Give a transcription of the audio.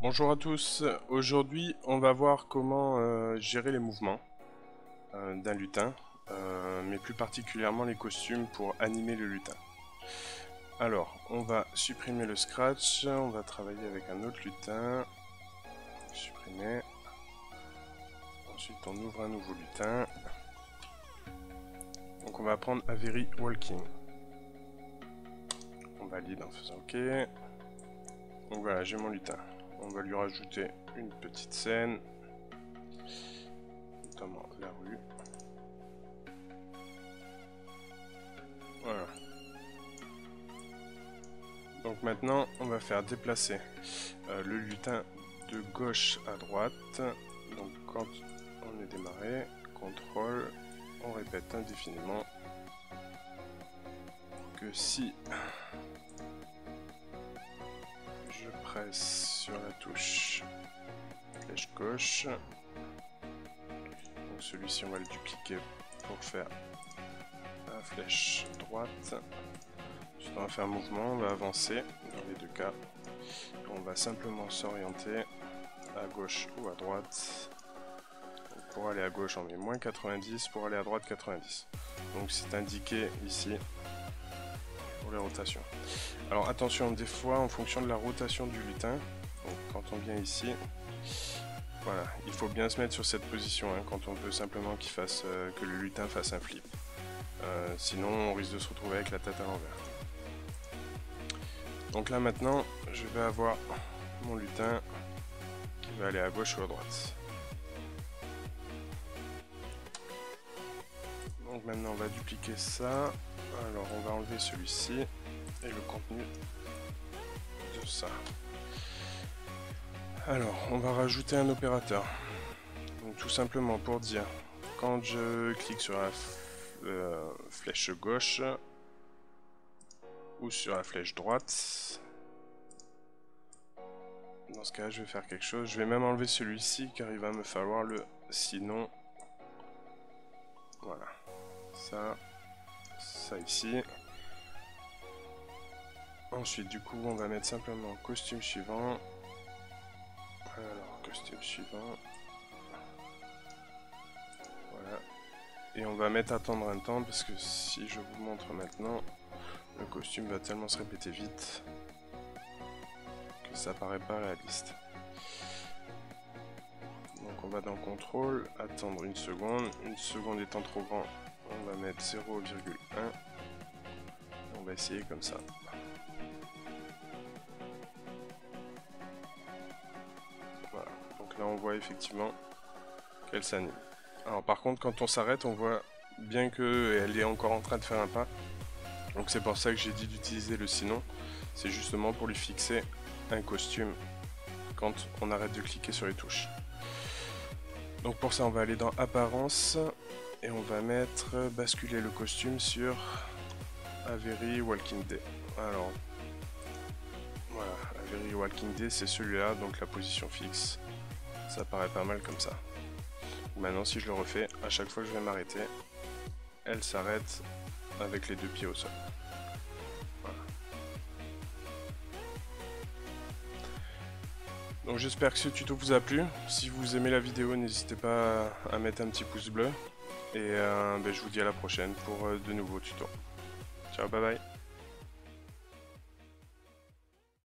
Bonjour à tous, aujourd'hui on va voir comment gérer les mouvements d'un lutin, mais plus particulièrement les costumes pour animer le lutin. Alors, on va supprimer le scratch, on va travailler avec un autre lutin, supprimer, ensuite on ouvre un nouveau lutin, donc on va prendre Avery Walking, on valide en faisant OK, donc voilà j'ai mon lutin. On va lui rajouter une petite scène, notamment la rue. Voilà. Donc maintenant, on va faire déplacer le lutin de gauche à droite. Donc quand on est démarré, CTRL, on répète indéfiniment que si je presse sur la touche flèche gauche, donc celui-ci on va le dupliquer pour faire la flèche droite. Ensuite on va faire un mouvement, on va avancer dans les deux cas. On va simplement s'orienter à gauche ou à droite. Donc pour aller à gauche on met moins 90, pour aller à droite 90. Donc c'est indiqué ici pour les rotations. Alors attention, des fois en fonction de la rotation du lutin, donc quand on vient ici, voilà, il faut bien se mettre sur cette position hein, quand on veut simplement qu'il fasse, que le lutin fasse un flip. Sinon on risque de se retrouver avec la tête à l'envers. Donc là maintenant je vais avoir mon lutin qui va aller à gauche ou à droite. Donc maintenant on va dupliquer ça. Alors on va enlever celui-ci et le contenu de ça. Alors on va rajouter un opérateur. Donc tout simplement pour dire quand je clique sur la flèche gauche ou sur la flèche droite, dans ce cas je vais faire quelque chose. Je vais même enlever celui-ci car il va me falloir le sinon. Voilà, ça ici. Ensuite du coup on va mettre simplement costume suivant. Alors costume suivant. Voilà. Et on va mettre attendre un temps parce que si je vous montre maintenant, le costume va tellement se répéter vite que ça paraît pas réaliste. Donc on va dans contrôle, attendre une seconde étant trop grand, on va mettre 0,1. On va essayer comme ça. Voilà, donc là on voit effectivement qu'elle s'anime. Alors par contre quand on s'arrête on voit bien qu'elle est encore en train de faire un pas. Donc c'est pour ça que j'ai dit d'utiliser le sinon. C'est justement pour lui fixer un costume quand on arrête de cliquer sur les touches. Donc pour ça on va aller dans apparence et on va mettre basculer le costume sur Avery Walking Day. Alors voilà, Avery Walking Day c'est celui-là, donc la position fixe. Ça paraît pas mal comme ça. Maintenant si je le refais, à chaque fois que je vais m'arrêter, elle s'arrête avec les deux pieds au sol. Voilà. Donc j'espère que ce tuto vous a plu. Si vous aimez la vidéo, n'hésitez pas à mettre un petit pouce bleu. Et je vous dis à la prochaine pour de nouveaux tutos. Ciao, bye bye.